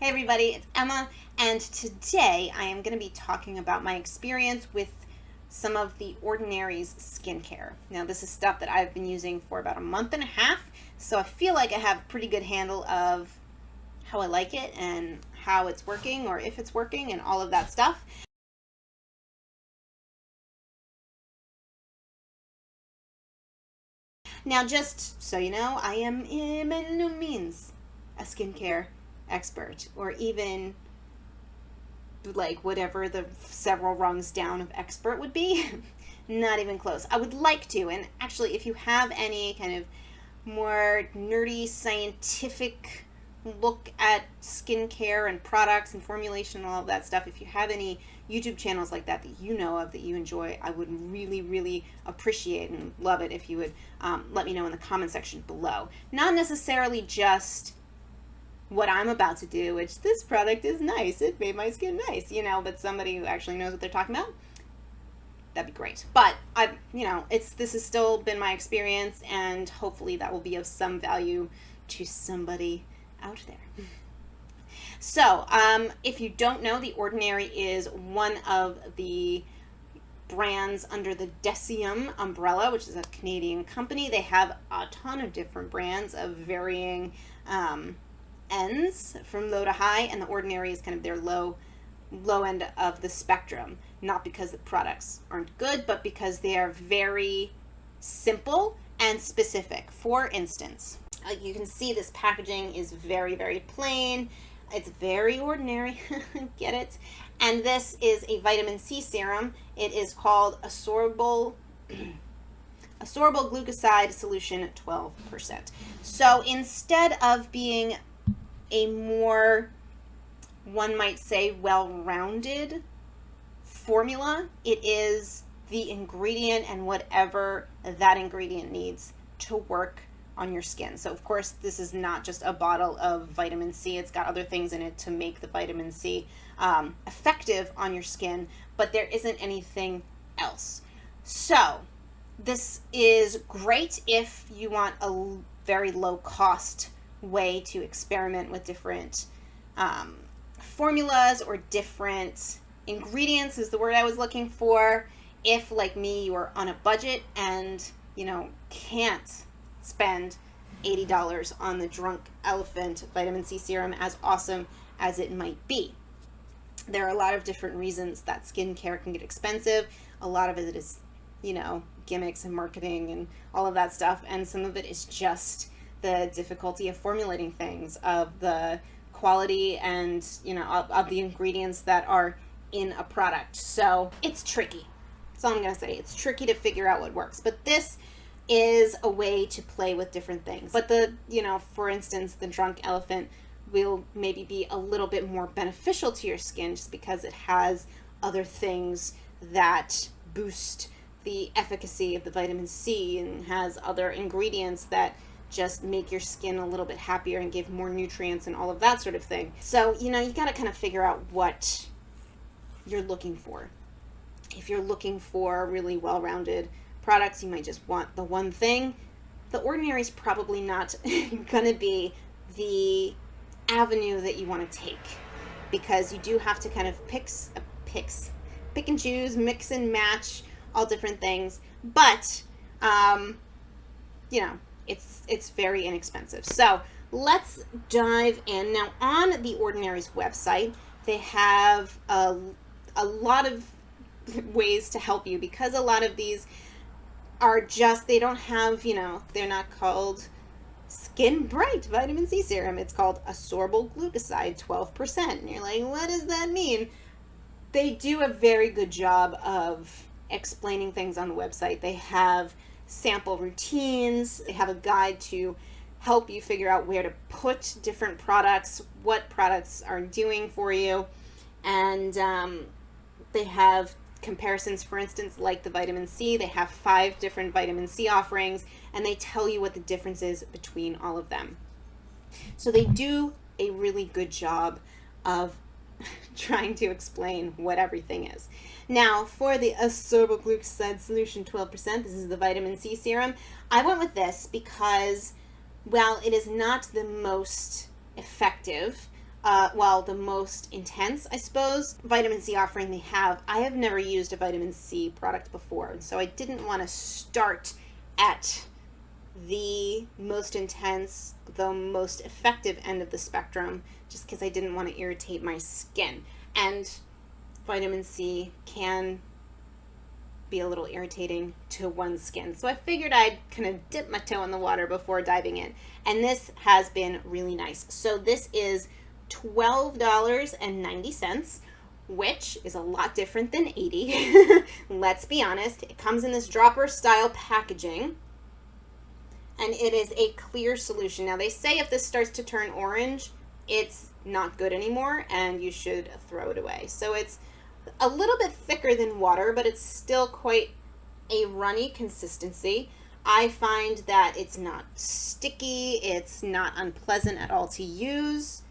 Hey everybody, it's Emma, and today I am going to be talking about my experience with some of the Ordinary's skincare. Now, this is stuff that I've been using for about a month and a half, so I feel like I have a pretty good handle of how I like it and how it's working, or if it's working, and all of that stuff. Now, just so you know, I am by no means a skincare expert, or even like whatever the several rungs down of expert would be. Not even close. I would like to, and actually, if you have any kind of more nerdy scientific look at skincare and products and formulation and all of that stuff, if you have any YouTube channels like that you know of that you enjoy, I would really appreciate and love it if you would let me know in the comment section below. Not necessarily just what I'm about to do, which this product is nice, it made my skin nice, but somebody who actually knows what they're talking about, that'd be great. But this has still been my experience, and hopefully that will be of some value to somebody out there. So, if you don't know, The Ordinary is one of the brands under the Serum umbrella, which is a Canadian company. They have a ton of different brands of varying ends from low to high, and The Ordinary is kind of their low end of the spectrum. Not because the products aren't good, but because they are very simple and specific. For instance, you can see this packaging is very plain. It's very ordinary. Get it? And this is a vitamin C serum. It is called Ascorbyl Glucoside Solution 12%. So instead of being a more, one might say, well-rounded formula, it is the ingredient and whatever that ingredient needs to work on your skin. So of course, this is not just a bottle of vitamin C. It's got other things in it to make the vitamin C effective on your skin, but there isn't anything else. So this is great if you want a very low cost way to experiment with different formulas or different ingredients is the word I was looking for. If, like me, you are on a budget and can't spend $80 on the Drunk Elephant vitamin C serum, as awesome as it might be. There are a lot of different reasons that skincare can get expensive. A lot of it is, gimmicks and marketing and all of that stuff, and some of it is just the difficulty of formulating things, of the quality and, of the ingredients that are in a product. So it's tricky. That's all I'm going to say. It's tricky to figure out what works. But this is a way to play with different things. But for instance, the Drunk Elephant will maybe be a little bit more beneficial to your skin just because it has other things that boost the efficacy of the vitamin C and has other ingredients that just make your skin a little bit happier and give more nutrients and all of that sort of thing. So, you got to kind of figure out what you're looking for. If you're looking for really well-rounded products, you might just want the one thing. The Ordinary is probably not going to be the avenue that you want to take, because you do have to kind of pick and choose, mix and match all different things. But it's very inexpensive. So let's dive in. Now, on the Ordinary's website, they have a lot of ways to help you, because a lot of these are just, they don't have, they're not called Skin Bright Vitamin C Serum. It's called Ascorbyl Glucoside 12%. And you're like, what does that mean? They do a very good job of explaining things on the website. They have sample routines. They have a guide to help you figure out where to put different products, what products are doing for you. And they have comparisons, for instance, like the vitamin C. They have 5 different vitamin C offerings, and they tell you what the difference is between all of them. So they do a really good job of trying to explain what everything is. Now, for the Ascorbyl Glucoside Solution 12%, this is the vitamin C serum. I went with this because, while it is not the most effective, well, the most intense, I suppose, vitamin C offering they have. I have never used a vitamin C product before, so I didn't want to start at the most intense, the most effective end of the spectrum, just because I didn't want to irritate my skin. And vitamin C can be a little irritating to one's skin. So I figured I'd kind of dip my toe in the water before diving in. And this has been really nice. So this is $12.90, which is a lot different than $80. Let's be honest. It comes in this dropper style packaging, and it is a clear solution. Now, they say if this starts to turn orange, it's not good anymore and you should throw it away. So it's a little bit thicker than water, but it's still quite a runny consistency. I find that it's not sticky, it's not unpleasant at all to use.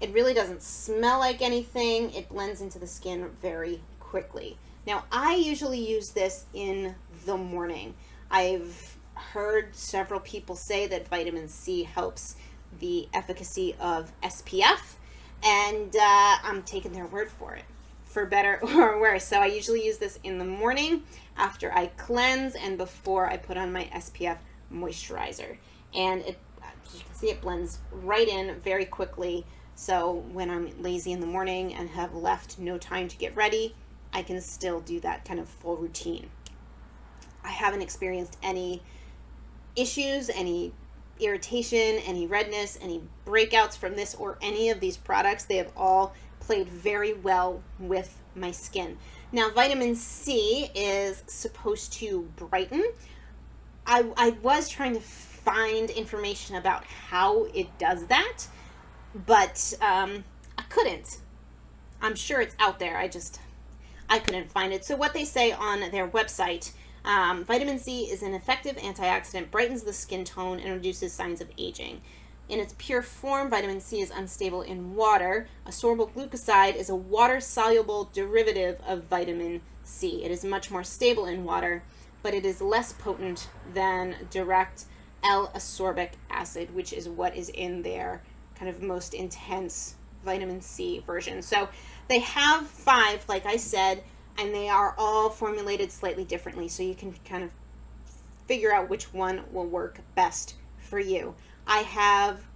It really doesn't smell like anything. It blends into the skin very quickly. Now, I usually use this in the morning. I've heard several people say that vitamin C helps the efficacy of SPF, and I'm taking their word for it, for better or worse. So I usually use this in the morning after I cleanse and before I put on my SPF moisturizer. And it, as you can see, it blends right in very quickly. So when I'm lazy in the morning and have left no time to get ready, I can still do that kind of full routine. I haven't experienced any issues, any irritation, any redness, any breakouts from this or any of these products. They have all played very well with my skin. Now, vitamin C is supposed to brighten. I was trying to find information about how it does that, but I couldn't. I'm sure it's out there. I couldn't find it. So what they say on their website, vitamin C is an effective antioxidant, brightens the skin tone, and reduces signs of aging. In its pure form, vitamin C is unstable in water. Ascorbyl glucoside is a water-soluble derivative of vitamin C. It is much more stable in water, but it is less potent than direct L-ascorbic acid, which is what is in their kind of most intense vitamin C version. So they have 5, like I said, and they are all formulated slightly differently, so you can kind of figure out which one will work best for you. I have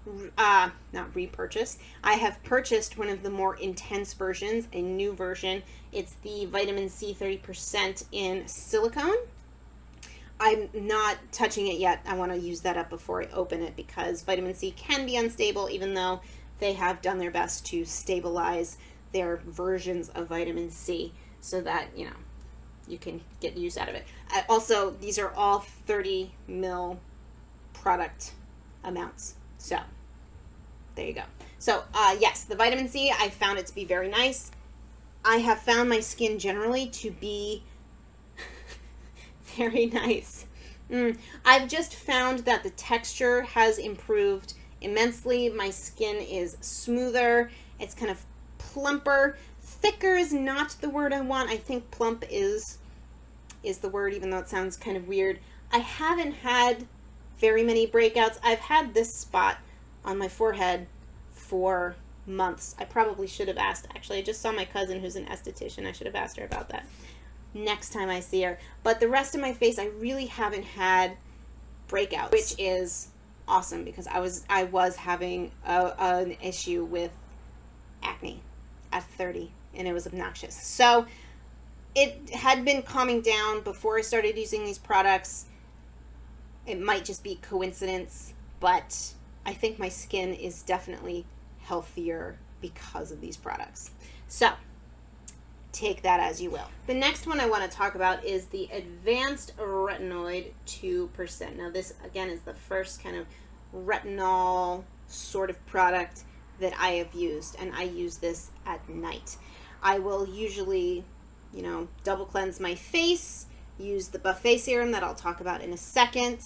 not repurchased. I have purchased one of the more intense versions, a new version. It's the vitamin C 30% in silicone. I'm not touching it yet. I want to use that up before I open it because vitamin C can be unstable, even though they have done their best to stabilize their versions of vitamin C, so that, you know, you can get use out of it. Also, these are all 30 ml product amounts. So, there you go. So, yes, the vitamin C, I found it to be very nice. I have found my skin generally to be very nice. I've just found that the texture has improved immensely. My skin is smoother. It's kind of plumper. Thicker is not the word I want. I think plump is the word, even though it sounds kind of weird. I haven't had very many breakouts. I've had this spot on my forehead for months. I probably should have asked. Actually, I just saw my cousin who's an esthetician. I should have asked her about that next time I see her. But the rest of my face, I really haven't had breakouts, which is awesome because I was having an issue with acne at 30. And it was obnoxious. So it had been calming down before I started using these products. It might just be coincidence, but I think my skin is definitely healthier because of these products. So take that as you will. The next one I want to talk about is the Advanced Retinoid 2%. Now this, again, is the first kind of retinol sort of product that I have used, and I use this at night. I will usually, you know, double cleanse my face, use the buffet serum that I'll talk about in a second,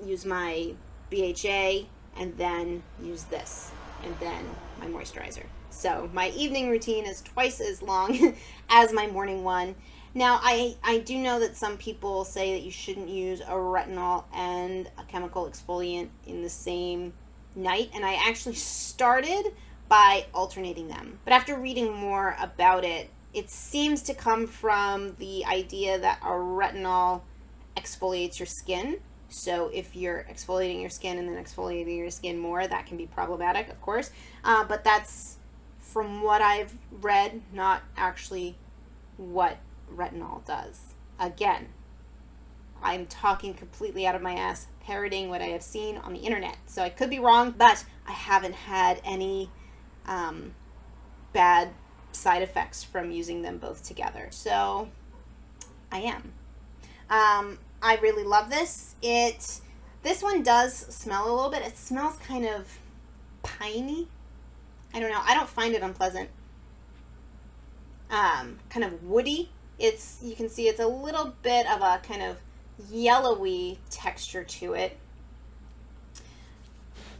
use my BHA, and then use this, and then my moisturizer. So my evening routine is twice as long as my morning one. Now, I do know that some people say that you shouldn't use a retinol and a chemical exfoliant in the same night, and I actually started by alternating them. But after reading more about it, it seems to come from the idea that a retinol exfoliates your skin. So if you're exfoliating your skin and then exfoliating your skin more, that can be problematic, of course. But that's, from what I've read, not actually what retinol does. Again, I'm talking completely out of my ass, parroting what I have seen on the internet. So I could be wrong, but I haven't had any bad side effects from using them both together. So I am. I really love this. This one does smell a little bit. It smells kind of piney. I don't know. I don't find it unpleasant. Kind of woody. You can see it's a little bit of a kind of yellowy texture to it.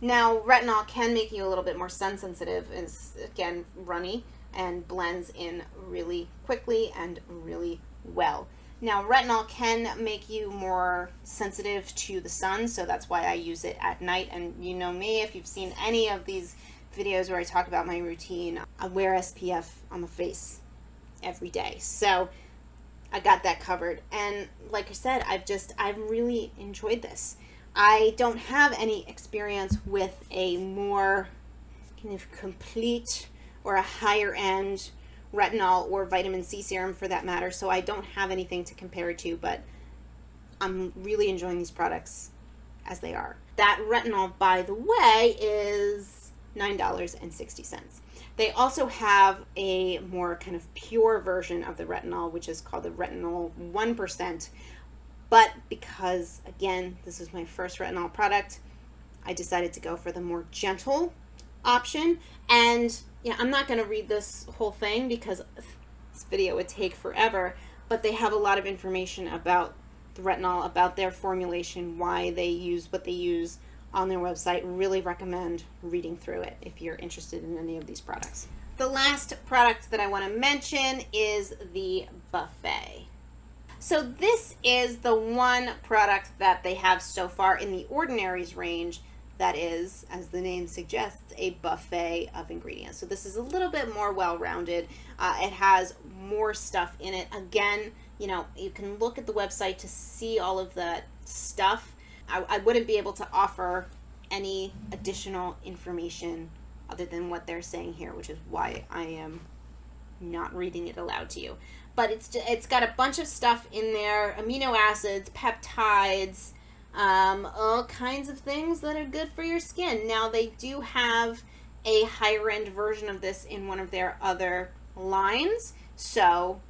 Now, retinol can make you a little bit more sun sensitive. It's, again, runny and blends in really quickly and really well. Now, retinol can make you more sensitive to the sun, so that's why I use it at night. And you know me, if you've seen any of these videos where I talk about my routine, I wear SPF on the face every day. So I got that covered. And like I said, I've really enjoyed this. I don't have any experience with a more kind of complete or a higher end retinol or vitamin C serum for that matter, so I don't have anything to compare it to, but I'm really enjoying these products as they are. That retinol, by the way, is $9.60. They also have a more kind of pure version of the retinol, which is called the Retinol 1%. But because, again, this is my first retinol product, I decided to go for the more gentle option. And yeah, I'm not going to read this whole thing because this video would take forever, but they have a lot of information about the retinol, about their formulation, why they use what they use on their website. Really recommend reading through it if you're interested in any of these products. The last product that I want to mention is the Buffet. So this is the one product that they have so far in the Ordinaries range that is, as the name suggests, a buffet of ingredients. So this is a little bit more well-rounded. It has more stuff in it. Again, you know, you can look at the website to see all of that stuff. I wouldn't be able to offer any additional information other than what they're saying here, which is why I am not reading it aloud to you. But it's got a bunch of stuff in there, amino acids, peptides, all kinds of things that are good for your skin. Now, they do have a higher end version of this in one of their other lines. So,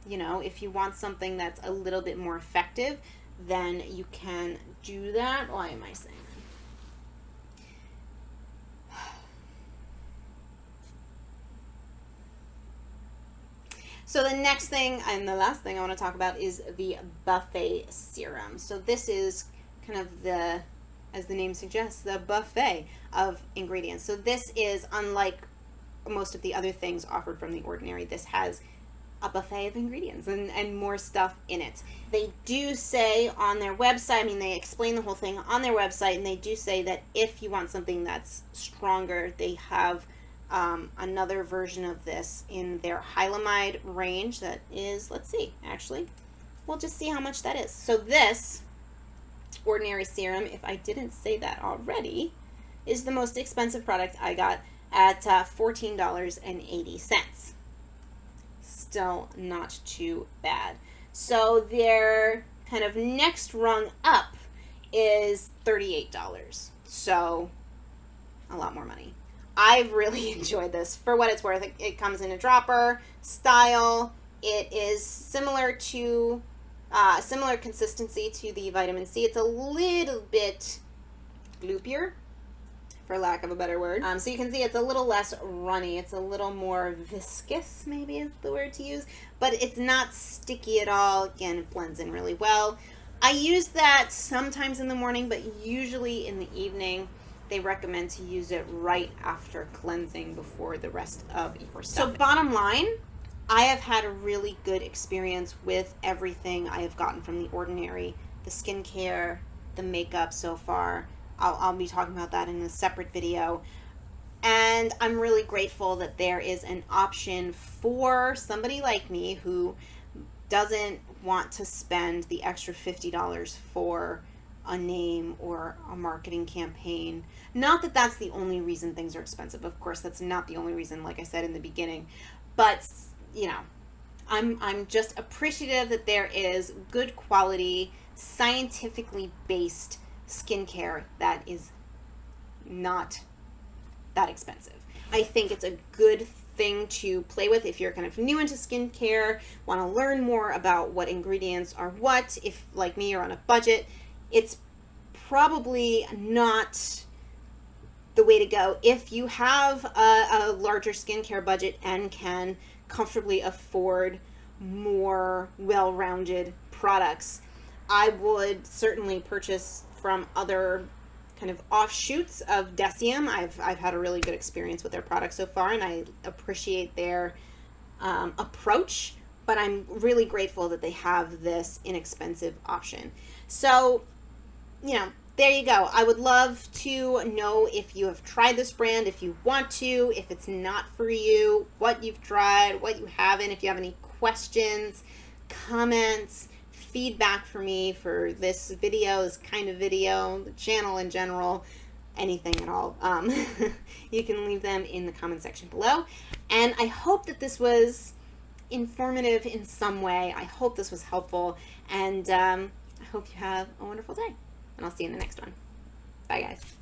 you know, if you want something that's a little bit more effective, then you can do that. Why am I saying that? So the next thing and the last thing I want to talk about is the Buffet Serum. So this is kind of the, as the name suggests, the buffet of ingredients. So this is, unlike most of the other things offered from The Ordinary, this has a buffet of ingredients and more stuff in it. They do say on their website, I mean, they explain the whole thing on their website, and they do say that if you want something that's stronger, they have another version of this in their Hylamide range that is, let's see, actually, we'll just see how much that is. So this Ordinary Serum, if I didn't say that already, is the most expensive product I got at $14.80. Still not too bad. So their kind of next rung up is $38. So a lot more money. I've really enjoyed this for what it's worth. It comes in a dropper style. It is similar to similar consistency to the vitamin C. It's a little bit gloopier, for lack of a better word. So you can see it's a little less runny. It's a little more viscous, maybe is the word to use, but it's not sticky at all. Again, it blends in really well. I use that sometimes in the morning, but usually in the evening. They recommend to use it right after cleansing before the rest of your stuff. So bottom line, I have had a really good experience with everything I have gotten from The Ordinary. The skincare, the makeup so far. I'll be talking about that in a separate video. And I'm really grateful that there is an option for somebody like me who doesn't want to spend the extra $50 for a name or a marketing campaign. Not that that's the only reason things are expensive. Of course, that's not the only reason, like I said in the beginning. But, you know, I'm just appreciative that there is good quality, scientifically based skincare that is not that expensive. I think it's a good thing to play with if you're kind of new into skincare, want to learn more about what ingredients are what. If, like me, you're on a budget, it's probably not the way to go. If you have a larger skincare budget and can comfortably afford more well-rounded products, I would certainly purchase from other kind of offshoots of Deciem. I've had a really good experience with their products so far, and I appreciate their approach, but I'm really grateful that they have this inexpensive option. So, you know, there you go. I would love to know if you have tried this brand, if you want to, if it's not for you, what you've tried, what you haven't, if you have any questions, comments, feedback for me for this video, this kind of video, the channel in general, anything at all. You can leave them in the comment section below. And I hope that this was informative in some way. I hope this was helpful, and I hope you have a wonderful day. And I'll see you in the next one. Bye, guys.